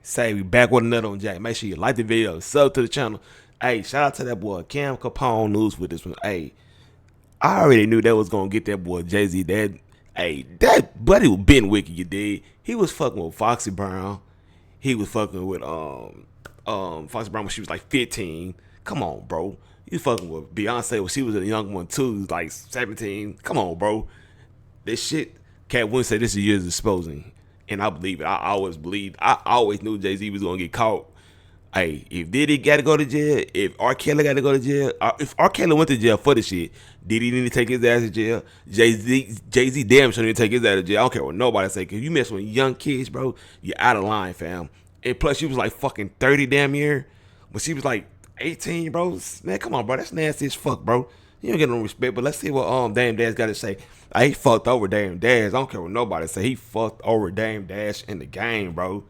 Say we back with another on Jack. Make sure you like the video, sub to the channel. Hey, shout out to that boy Cam Capone News with this one. Hey, I already knew that was gonna get that boy Jay-Z. That buddy was been wicked, you did. He was fucking with Foxy Brown. He was fucking with Foxy Brown when she was like 15. Come on, bro. You fucking with Beyonce when she was a young one too, like 17. Come on, bro. This shit, Cat Wynn said this is years exposing. And I believe it. I always believed. I always knew Jay-Z was gonna get caught. Hey, if Diddy got to go to jail, if R. Kelly got to go to jail, if R. Kelly went to jail for the shit, Diddy need to take his ass to jail. Jay-Z damn sure need to take his ass to jail. I don't care what nobody say. Cause you mess with young kids, bro, you're out of line, fam. And plus, she was like fucking 30 damn year, but she was like 18, bro. Man, come on, bro. That's nasty as fuck, bro. You don't get no respect. But let's see what Dame Dash got to say. He fucked over Dame Dash. I don't care what nobody say. He fucked over Dame Dash in the game, bro.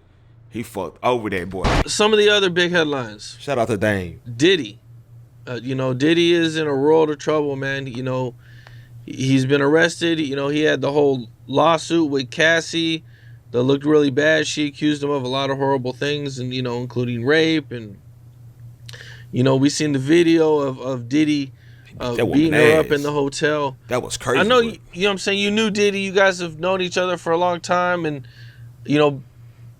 He fucked over that boy. Some of the other big headlines. Shout out to Dame. Diddy. Diddy is in a world of trouble, man. He's been arrested. He had the whole lawsuit with Cassie that looked really bad. She accused him of a lot of horrible things, and including rape. And we seen the video of Diddy beating her up in the hotel. That was crazy. I know, you know what I'm saying? You knew Diddy. You guys have known each other for a long time, and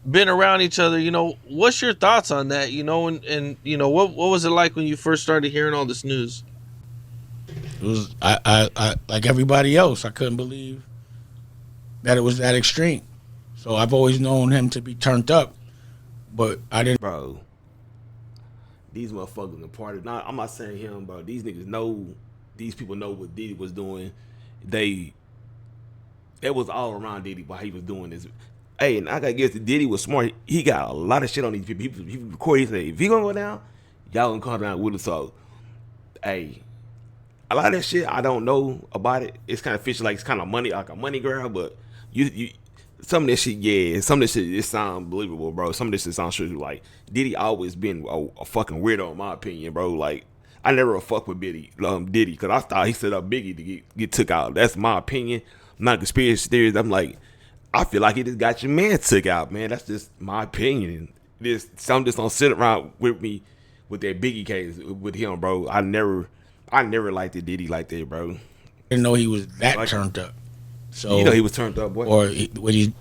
been around each other. What's your thoughts on that? What was it like when you first started hearing all this news? It was I like everybody else. I couldn't believe that it was that extreme. So I've always known him to be turned up, but I didn't. Bro, these motherfuckers in party. I'm not saying him, bro. These niggas know. These people know what Diddy was doing. It was all around Diddy while he was doing this. Hey, and I gotta guess that Diddy was smart. He got a lot of shit on these people. He record. He say, if he gonna go down, y'all gonna come down with us. So, hey, a lot of that shit I don't know about it. It's kind of fishy, like it's kind of money, like a money grab. But you, some of this shit, yeah, some of this shit, it sound believable, bro. Some of this shit sounds true. Like Diddy always been a fucking weirdo, in my opinion, bro. Like I never fuck with Diddy, because I thought he set up Biggie to get took out. That's my opinion. I'm not conspiracy theories. I'm like, I feel like he just got your man took out, man. That's just my opinion. Some just don't sit around with me with that Biggie case with him, bro. I never liked the Diddy like that, bro. I didn't know he was that turned up. So he was turned up, boy. Or it wasn't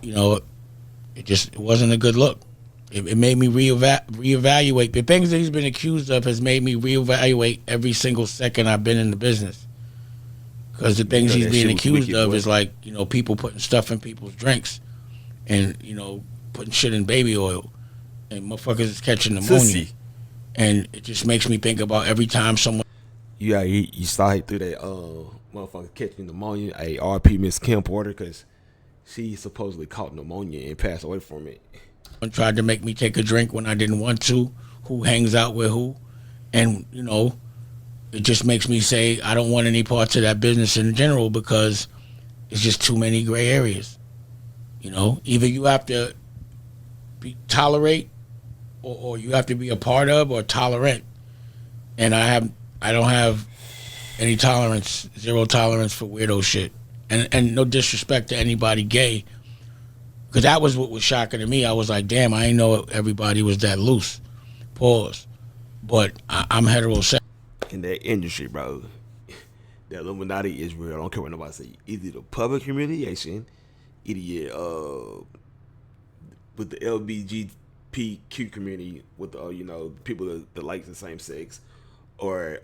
a good look. It made me reevaluate the things that he's been accused of. Has made me reevaluate every single second I've been in the business. Because the things he's being accused of is like, people putting stuff in people's drinks and, putting shit in baby oil and motherfuckers is catching pneumonia. And it just makes me think about every time someone. Yeah, you saw it through that motherfucker catching pneumonia. Hey, RP Miss Kim Porter, because she supposedly caught pneumonia and passed away from it. Someone tried to make me take a drink when I didn't want to, who hangs out with who. And, it just makes me say I don't want any parts of that business in general because it's just too many gray areas. Either you have to tolerate or you have to be a part of or tolerant. And I don't have any tolerance, zero tolerance for weirdo shit. And no disrespect to anybody gay, because that was what was shocking to me. I was like, damn, I didn't know everybody was that loose. Pause. But I'm heterosexual. In that industry, bro, the Illuminati is real. I don't care what nobody say. Either the public humiliation, either with the LGBTQ community, with the people that like the same sex, or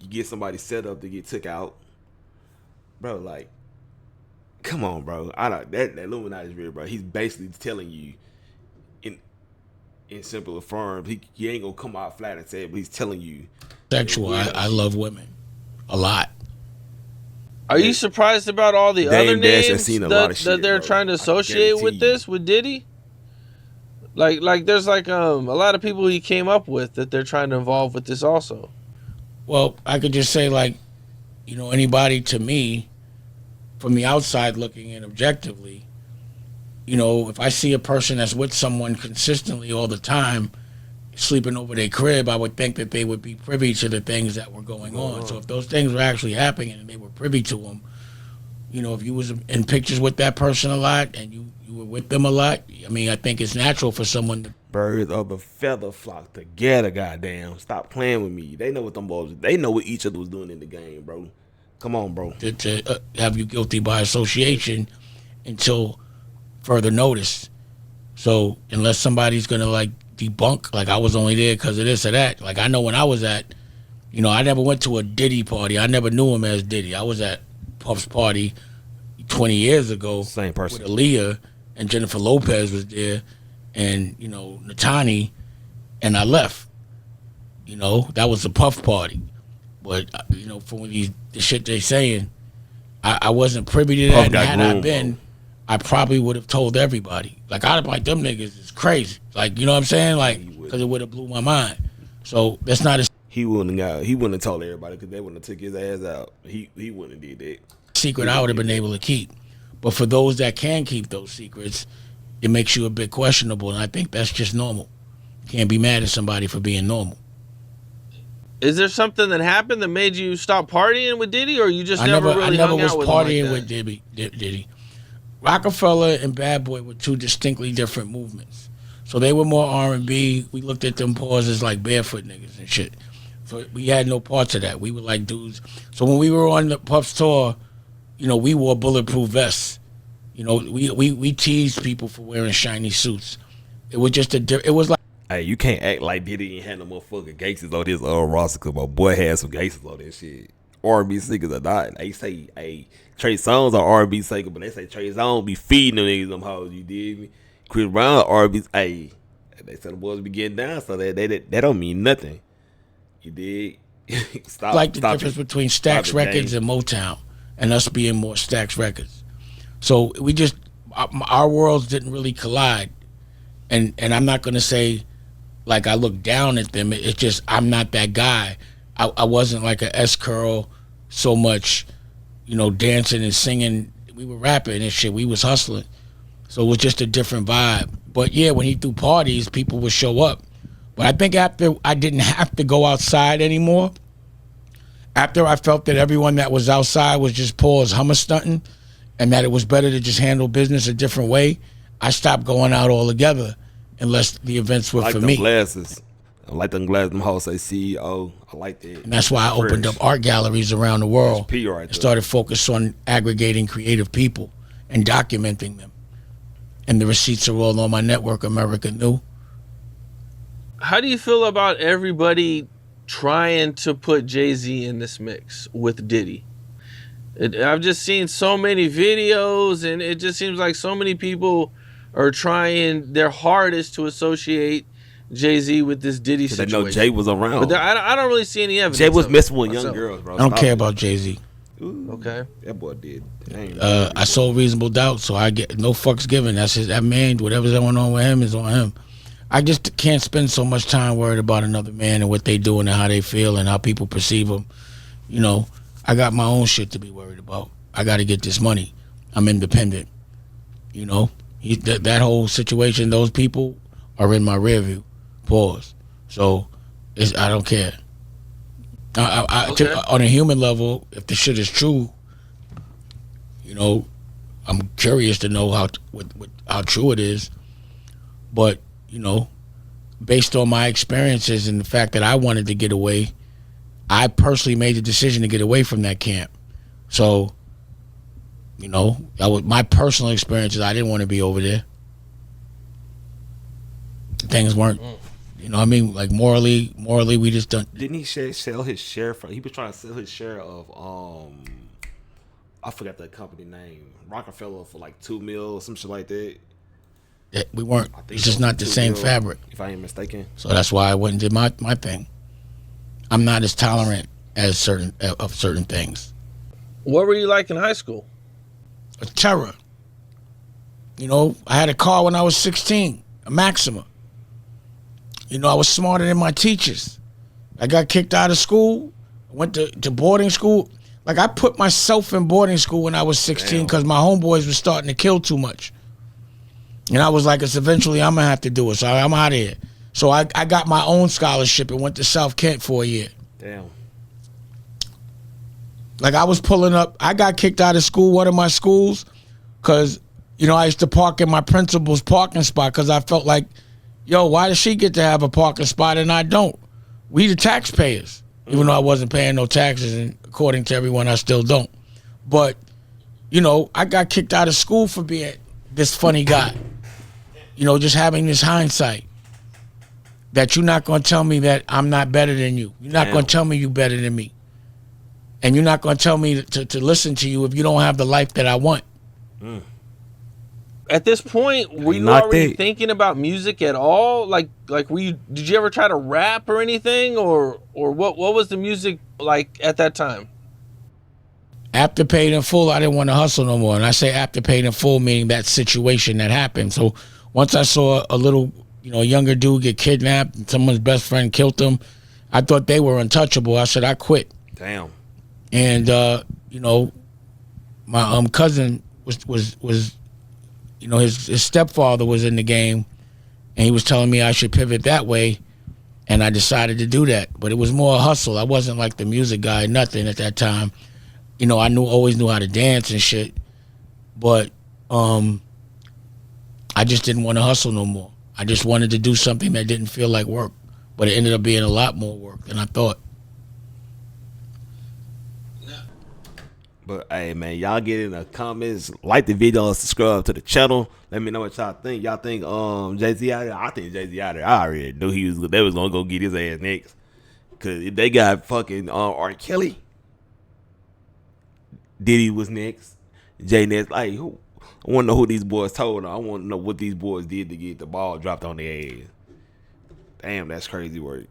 you get somebody set up to get took out, bro. Like, come on, bro. That Illuminati is real, bro. He's basically telling you, in simple terms, he ain't gonna come out flat and say it, but he's telling you. Sexual. I love women a lot. Are you surprised about all the other names that they're trying to associate with this, with Diddy? Like there's a lot of people he came up with that they're trying to involve with this also. Well, I could just say anybody to me, from the outside looking in objectively, if I see a person that's with someone consistently all the time, sleeping over their crib, I would think that they would be privy to the things that were going on. So if those things were actually happening and they were privy to them, You know, if you was in pictures with that person a lot and you were with them a lot, I mean, I think it's natural for someone to Birds of a feather flock together, goddamn. Stop playing with me. They know what them boys. They know what each other was doing in the game, bro. Come on, bro. have you guilty by association until further notice. So unless somebody's gonna like debunk, like I was only there because of this or that. Like I know when I was at, you know, I never went to a Diddy party. I never knew him as Diddy. I was at Puff's party 20 years ago. Same person. With Aaliyah and Jennifer Lopez was there, and you know Natani, and I left. You know that was the Puff party, but you know for the shit they saying, I wasn't privy to that. Puff And got had I groomed, been, bro. I probably would have told everybody. Like I'd have like them niggas is crazy. Like you know what I'm saying? Like because it would have blew my mind. So that's not a He wouldn't have told everybody because they wouldn't have took his ass out. He wouldn't have did that. secret I would have been able to keep. But for those that can keep those secrets, it makes you a bit questionable, and I think that's just normal. You can't be mad at somebody for being normal. Is there something that happened that made you stop partying with Diddy, or you just never really I never hung was out with partying him like with that? Diddy. Rockefeller and Bad Boy were two distinctly different movements. So they were more R&B. We looked at them paws as like barefoot niggas and shit. So we had no parts of that. We were like dudes. So when we were on the Puff's tour, you know, we wore bulletproof vests. You know, we teased people for wearing shiny suits. It was just it was like Hey, you can't act like Diddy ain't had no motherfucking gangsters on his roster because my boy had some gangsters on that shit. R&B singers or not. They say, hey, Trey Songz are R&B singer, but they say Trey Songz be feeding them niggas them hoes, you dig me? Chris Brown R&B, hey, they said the boys be getting down, so that don't mean nothing. You dig? Stop. like the stop difference it. between Stax Stop it, Records James. and Motown, and us being more Stax Records. So we just our worlds didn't really collide, and I'm not gonna say like I look down at them. It's just I'm not that guy. I wasn't like a S Curl so much, you know, dancing and singing. We were rapping and shit. We was hustling, so it was just a different vibe. But yeah, when he threw parties, people would show up. But I think after I didn't have to go outside anymore, after I felt that everyone that was outside was just paused hummer stunting, and that it was better to just handle business a different way, I stopped going out altogether unless the events were I like for them me. glasses. I like them glasses. Them hoes say CEO. I like that. And that's why I opened up art galleries around the world That's P right and there. started focus on aggregating creative people and documenting them. And the receipts are all on my network, America New. How do you feel about everybody trying to put Jay-Z in this mix with Diddy? I've just seen so many videos, and it just seems like so many people are trying their hardest to associate Jay-Z with this Diddy They situation. know Jay was around. But I don't really see any evidence. Jay was of messing it with young myself. girls, bro. I don't Stop care it. about Jay-Z. Ooh, Okay. that boy did. I sold Reasonable Doubt, so I get no fucks given. That's his, that man, whatever's going on with him is on him. I just can't spend so much time worried about another man and what they doing and how they feel and how people perceive them. You know, I got my own shit to be worried about. I got to get this money. I'm independent. You know, that whole situation, those people are in my rear view. Pause. So I don't care. Okay. On a human level, if the shit is true, you know, I'm curious to know how true it is. But, you know, based on my experiences and the fact that I wanted to get away, I personally made the decision to get away from that camp. So, you know, that was my personal experiences. I didn't want to be over there. Things weren't, you know what I mean? Like morally, we just don't. Didn't he sell his share from? He was trying to sell his share of I forgot the company name, Rockefeller, for like $2 million or some shit like that. We weren't. I think It's just it was not the $2 same million, fabric. if I ain't mistaken. So that's why I went and did my thing. I'm not as tolerant as certain things. What were you like in high school? A terror. You know, I had a car when I was 16, a Maxima. You know, I was smarter than my teachers. I got kicked out of school, went to boarding school. Like, I put myself in boarding school when I was 16 because my homeboys were starting to kill too much. And I was like, it's eventually I'm going to have to do it, so I'm out of here. So I got my own scholarship and went to South Kent for a year. Damn. Like I was pulling up. I got kicked out of school, one of my schools, because, I used to park in my principal's parking spot because I felt like, yo, why does she get to have a parking spot and I don't? We the taxpayers, even though I wasn't paying no taxes, and according to everyone, I still don't. But, I got kicked out of school for being this funny guy. Just having this hindsight that you're not going to tell me that I'm not better than you. You're not going to tell me you better than me. And you're not going to tell me to listen to you if you don't have the life that I want. At this point, were you already thinking about music at all? Like did you ever try to rap or anything, or what was the music like at that time? After paid in full, I didn't want to hustle no more. And I say after paid in full, meaning that situation that happened. So once I saw a little, a younger dude get kidnapped and someone's best friend killed him, I thought they were untouchable. I said, I quit. Damn. And my cousin was his stepfather was in the game, and he was telling me I should pivot that way, and I decided to do that. But it was more a hustle. I wasn't like the music guy, nothing at that time. I always knew how to dance and shit, but I just didn't want to hustle no more. I just wanted to do something that didn't feel like work, but it ended up being a lot more work than I thought. But hey, man, y'all get in the comments, like the video, subscribe to the channel. Let me know what y'all think. Y'all think Jay-Z out there? I think Jay-Z out there. I already knew they was gonna go get his ass next. Cause if they got fucking R. Kelly, Diddy was next, Jay next. Like, who? I want to know who these boys told. I want to know what these boys did to get the ball dropped on their ass. Damn, that's crazy work.